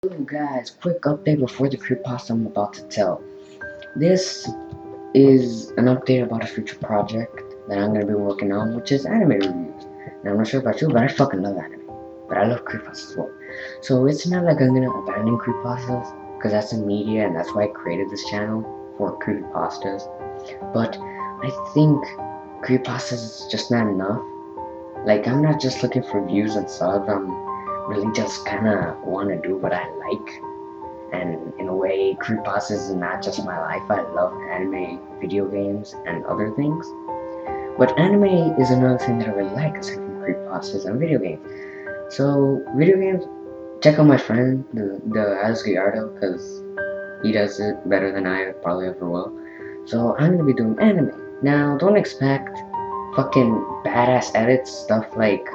Hello guys, quick update before the creepypasta I'm about to tell. This is an update about a future project that I'm gonna be working on, which is anime reviews. Now I'm not sure about you, but I fucking love anime. But I love creepypastas as well. So it's not like I'm gonna abandon creepypastas, because that's a media and that's why I created this channel for creepypastas. But I think creepypastas is just not enough. Like, I'm not just looking for views and subs, I'm really just kinda wanna do what I like. And in a way, creepypastas is not just my life. I love anime, video games, and other things. But anime is another thing that I really like aside from creepypastas and video games. So, video games, check out my friend, the Asgardo, because he does it better than I probably ever will. So, I'm gonna be doing anime. Now, don't expect fucking badass edits, stuff like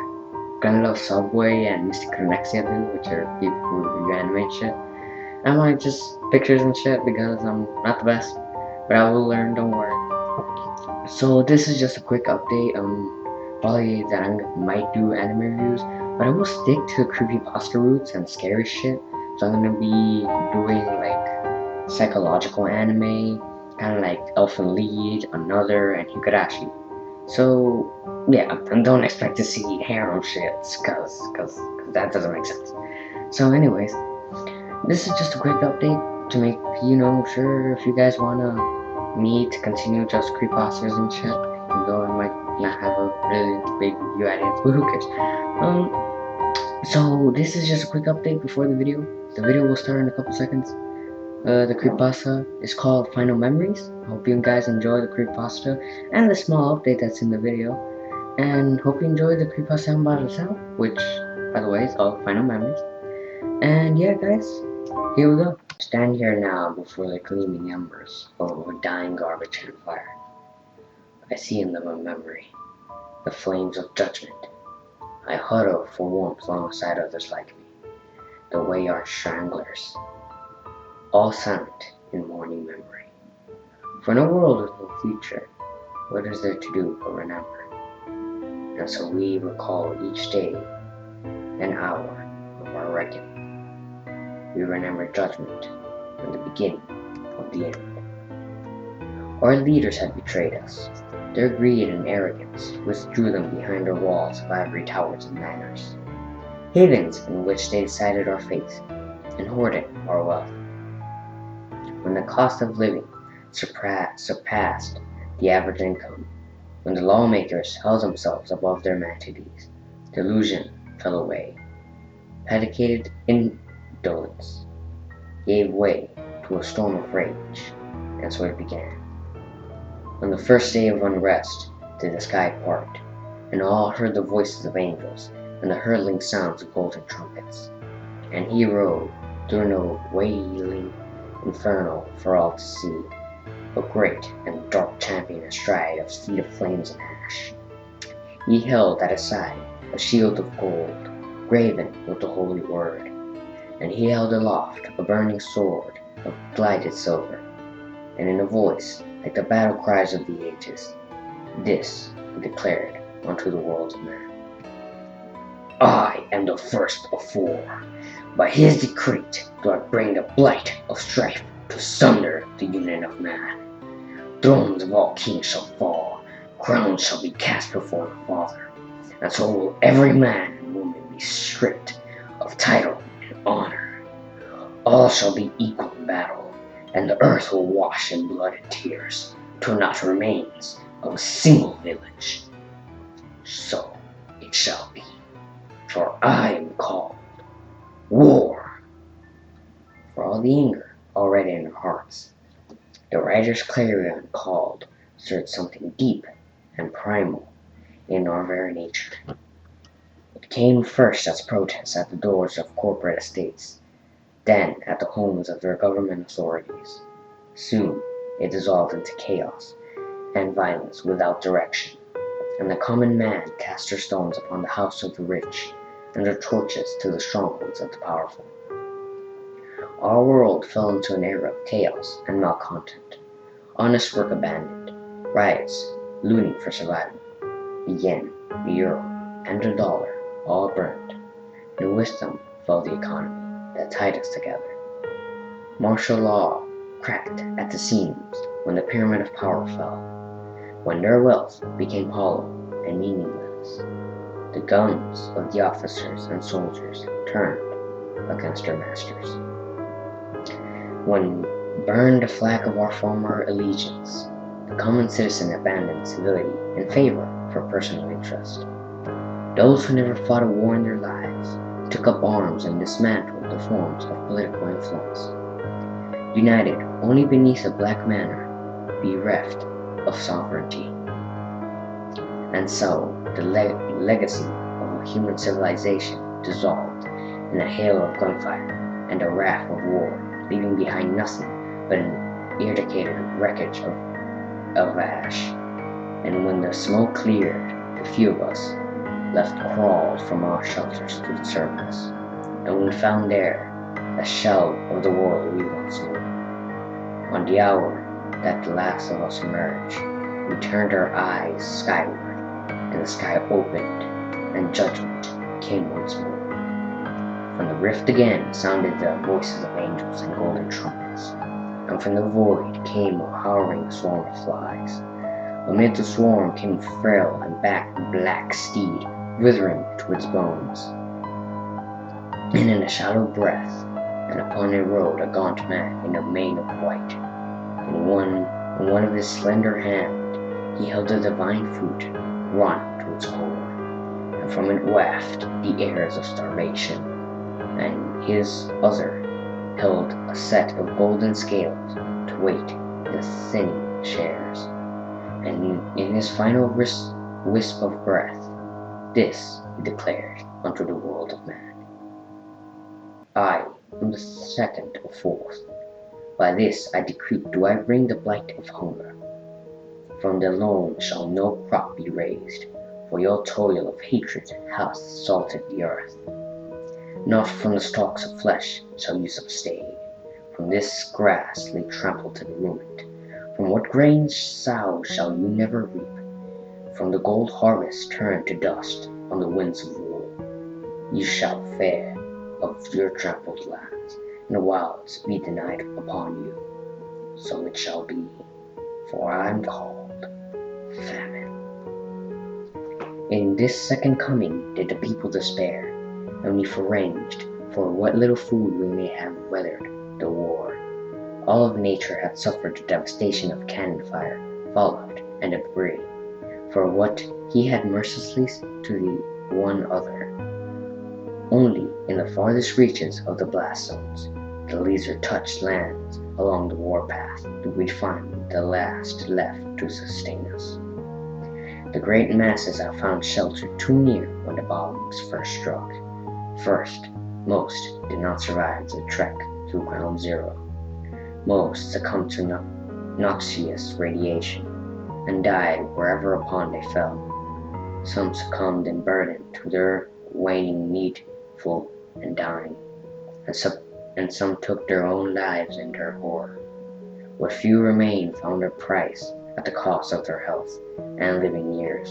Gunlove Subway and Mystic Connexia do, which are people who review anime shit. I might just pictures and shit because I'm not the best, but I will learn, don't worry. So this is just a quick update. Probably that I might do anime reviews, but I will stick to creepypasta roots and scary shit. So I'm gonna be doing like psychological anime, kind of like Elfen Lied, Another, and Higurashi. So yeah, and don't expect to see harem shits, cause that doesn't make sense. So anyways, this is just a quick update to make sure if you guys wanna me to continue just creepypastas and shit, even though I might not have a really big review audience, but who cares? So this is just a quick update before the video. The video will start in a couple seconds. The creepypasta is called Final Memories. I hope you guys enjoy the creepypasta and the small update that's in the video. And hope you enjoy the creepypasta I'm about to tell, which, by the way, is called Final Memories. And yeah, guys, here we go. Stand here now before the gleaming embers of a dying garbage can fire. I see in them a memory, the flames of judgment. I huddle for warmth alongside others like me, the wayyard stranglers, all silent in morning memory. For no world with no future, what is there to do but remember? And so we recall each day, an hour of our reckoning. We remember judgment and the beginning of the end. Our leaders had betrayed us. Their greed and arrogance withdrew them behind their walls of ivory towers and manors, havens in which they decided our fate and hoarded our wealth. When the cost of living surpassed the average income, when the lawmakers held themselves above their manatees, delusion fell away. Dedicated indolence gave way to a storm of rage, and so it began. On the first day of unrest did the sky part, and all heard the voices of angels and the hurtling sounds of golden trumpets. And he rode through no wailing inferno for all to see, a great and dark champion astride of steed of flames and ash. He held at his side a shield of gold, graven with the holy word, and he held aloft a burning sword of gilded silver, and in a voice like the battle cries of the ages, this he declared unto the world of man. I am the first of four. By his decree do I bring the blight of strife to sunder the union of man. Thrones of all kings shall fall, crowns shall be cast before the Father, and so will every man and woman be stripped of title and honor. All shall be equal in battle, and the earth will wash in blood and tears, till not remains of a single village. So it shall be, for I am called War. For all the anger already in their hearts, the writer's clarion called stirred something deep and primal in our very nature. It came first as protests at the doors of corporate estates, then at the homes of their government authorities. Soon it dissolved into chaos and violence without direction, and the common man cast their stones upon the house of the rich, and their torches to the strongholds of the powerful. Our world fell into an era of chaos and malcontent. Honest work abandoned, riots, looting for survival. The yen, the euro, and the dollar all burned, and with them fell the economy that tied us together. Martial law cracked at the seams when the pyramid of power fell, when their wealth became hollow and meaningless. The guns of the officers and soldiers turned against their masters. When burned the flag of our former allegiance, the common citizen abandoned civility in favor for personal interest. Those who never fought a war in their lives took up arms and dismantled the forms of political influence. United only beneath a black banner, bereft of sovereignty. And so, the legacy of a human civilization dissolved in a hail of gunfire and a wrath of war, leaving behind nothing but an irradiated wreckage of ash. And when the smoke cleared, the few of us left crawled from our shelters to the surface, and we found there a shell of the world we once knew. On the hour that the last of us emerged, we turned our eyes skyward, and the sky opened, and judgment came once more. From the rift again sounded the voices of angels and golden trumpets, and from the void came a hovering swarm of flies. Amid the swarm came a frail and black steed, withering to its bones. And in a shallow breath, and upon it rode a gaunt man in a mane of white. In one of his slender hand he held a divine fruit, rotten to its core, and from it wafted the airs of starvation. And his other held a set of golden scales to weight the thinning shares. And in his final wisp of breath, this he declared unto the world of man: I am the second of fourth. By this I decree do I bring the blight of hunger. From the loam shall no crop be raised, for your toil of hatred hath salted the earth. Not from the stalks of flesh shall you sustain. From this grass lay trampled and ruined. From what grain sow shall you never reap. From the gold harvest turned to dust on the winds of war. You shall fare of your trampled lands, and the wilds be denied upon you. So it shall be, for I am called Famine. In this second coming did the people despair, and we foraged for what little food we may have weathered the war. All of nature had suffered the devastation of cannon fire, fallout, and debris, for what he had mercilessly to the one other. Only in the farthest reaches of the blast zones, the laser-touched lands along the warpath, did we find the last left to sustain us. The great masses have found shelter too near when the bombs first struck. Most did not survive the trek through ground zero. Most succumbed to noxious radiation and died wherever upon they fell. Some succumbed in burden to their waning needful and dying, and some took their own lives in their horror. What few remained found their price at the cost of their health and living years,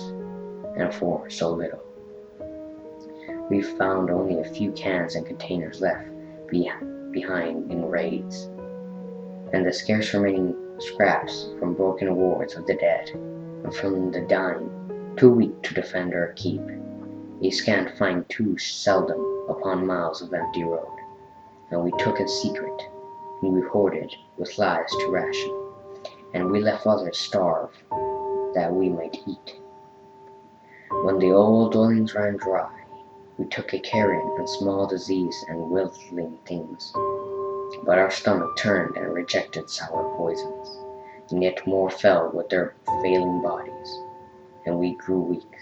and for so little. We found only a few cans and containers left behind in raids, and the scarce remaining scraps from broken wards of the dead, and from the dying, too weak to defend or keep. We scant find too seldom upon miles of empty road, and we took in secret, and we hoarded with lies to ration, and we left others starve that we might eat. When the old dwellings ran dry, we took a carrion and small disease and wilting things. But our stomach turned and rejected sour poisons, and yet more fell with their failing bodies, and we grew weak.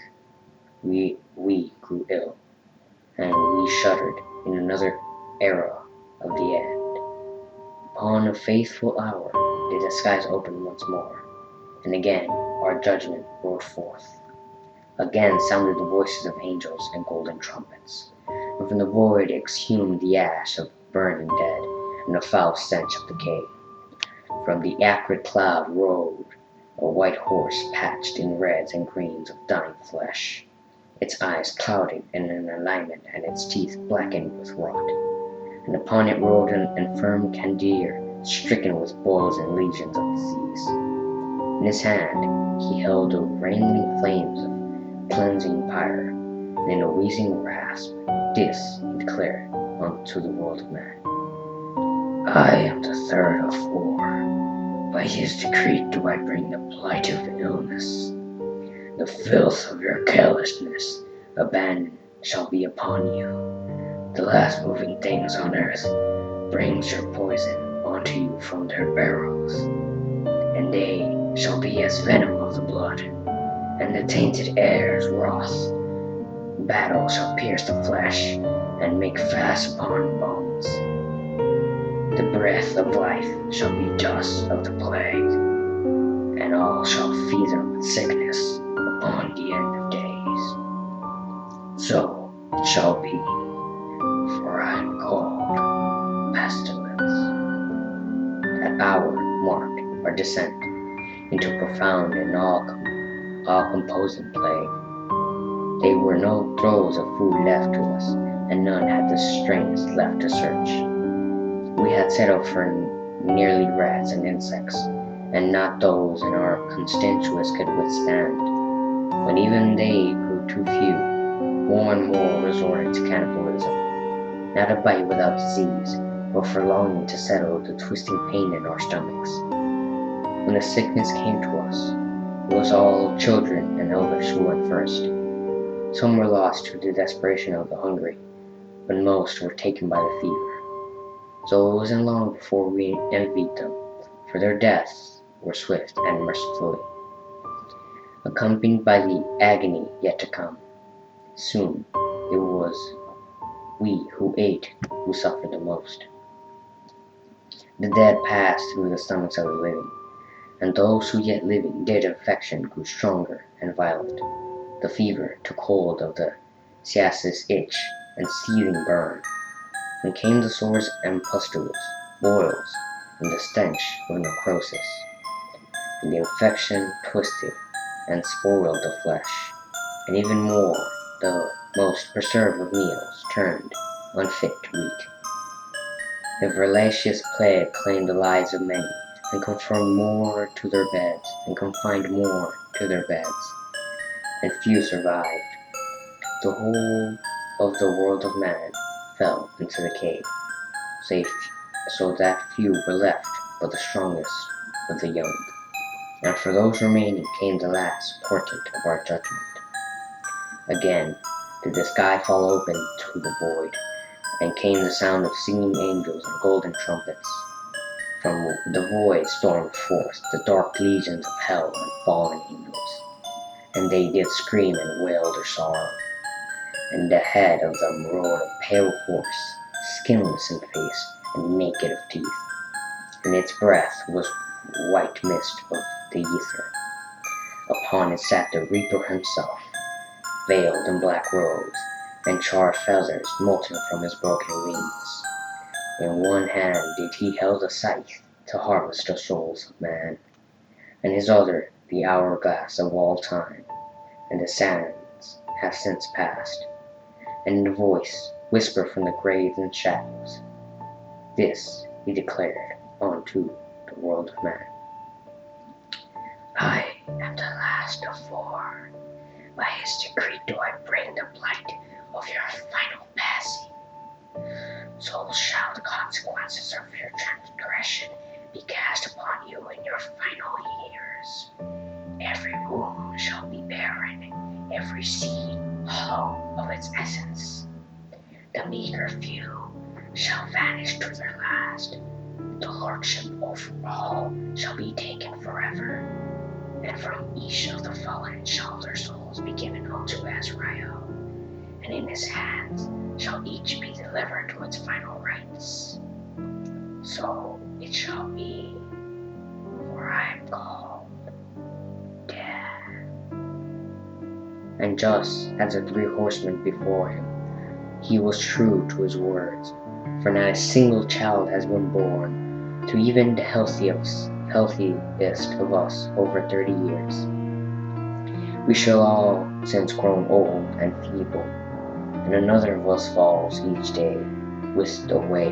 We grew ill, and we shuddered in another era of the end. Upon a faithful hour did the skies open once more, and again our judgment roared forth. Again sounded the voices of angels and golden trumpets, and from the void exhumed the ash of burning dead and the foul stench of decay. From the acrid cloud rode a white horse patched in reds and greens of dying flesh, its eyes clouded in an alignment and its teeth blackened with rot. and upon it rode an infirm Candir, stricken with boils and legions of disease. In his hand he held a raining flames of cleansing pyre, and in a wheezing rasp, this he declared unto the world of man: I am the third of four. By his decree do I bring the blight of illness. The filth of your carelessness, abandon shall be upon you. The last moving things on earth brings your poison onto you from their barrels, and they shall be as venom of the blood, and the tainted air's wrath. Battle shall pierce the flesh, and make fast upon bones. The breath of life shall be dust of the plague, and all shall feather with sickness upon the end of days. So it shall be, for I am called pestilence. That hour marked our descent into profound and all-composing plague. There were no throws of food left to us, and none had the strength left to search. We had settled for nearly rats and insects, and not those in our constituents could withstand. When even they grew too few, more and more resorted to cannibalism, not a bite without disease, or for longing to settle the twisting pain in our stomachs. When the sickness came to us, it was all children and elders who went first. Some were lost to the desperation of the hungry, but most were taken by the fever. So it wasn't long before we envied them, for their deaths were swift and mercifully, accompanied by the agony yet to come. Soon it was we who ate who suffered the most. The dead passed through the stomachs of the living, and those who yet living their infection grew stronger and violent. The fever took hold of the sciasis itch and seething burn. Then came the sores and pustules, boils, and the stench of necrosis. And the infection twisted and spoiled the flesh, and even more, the most preserved of meals turned unfit to eat. The voracious plague claimed the lives of many, and confined more to their beds, and few survived. The whole of the world of man fell into the cave, so that few were left but the strongest of the young. And for those remaining came the last portent of our judgment. Again did the sky fall open to the void, and came the sound of singing angels and golden trumpets. From the void stormed forth the dark legions of hell and fallen angels, and they did scream and wail their sorrow. And the head of them rode a pale horse, skinless in face and naked of teeth, and its breath was white mist of the ether. Upon it sat the Reaper himself, veiled in black robes, and charred feathers molten from his broken wings. In one hand did he held a scythe to harvest the souls of man, and his other the hourglass of all time, and the sands have since passed. And in a voice whispered from the graves and shadows, this he declared unto the world of man: I am the last of four. By his decree do I bring the blight of your final passing. So shall the consequences of your transgression be cast upon you in your final years. Every womb shall be barren, every seed hollow of its essence. The meager few shall vanish to their last. The lordship over all shall be taken forever, and from each of the fallen shall their souls be given unto Azrael, and in his hands shall each be delivered to its final rites. So it shall be, for I am called Death. And just as the 3 horsemen before him, he was true to his words, for not a single child has been born to even the healthiest of us over 30 years. We shall all since grown old and feeble, and another of us falls each day. whisked away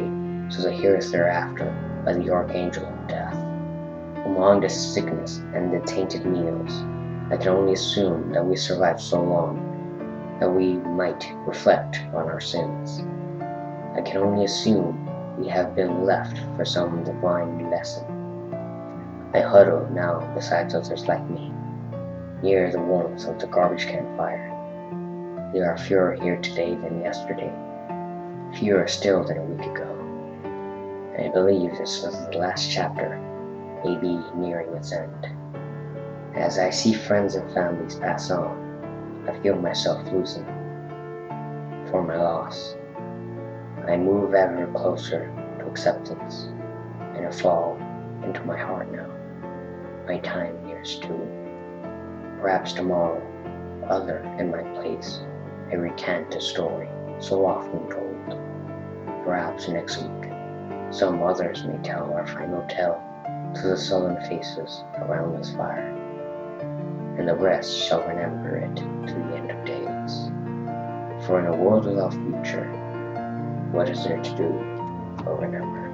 to the hereafter by the archangel of death. Among the sickness and the tainted meals, I can only assume that we survived so long that we might reflect on our sins. I can only assume we have been left for some divine lesson. I huddle now beside others like me, near the warmth of the garbage can fire. There are fewer here today than yesterday, fewer still than a week ago. And I believe this was the last chapter, maybe nearing its end. As I see friends and families pass on, I feel myself losing for my loss. I move ever closer to acceptance, and I fall into my heart now. My time nears to. Perhaps tomorrow, other in my place, I recant a story so often told. Perhaps next week, some others may tell our final tale to the sullen faces around this fire, and the rest shall remember it to the end of days. For in a world without future, what is there to do but remember?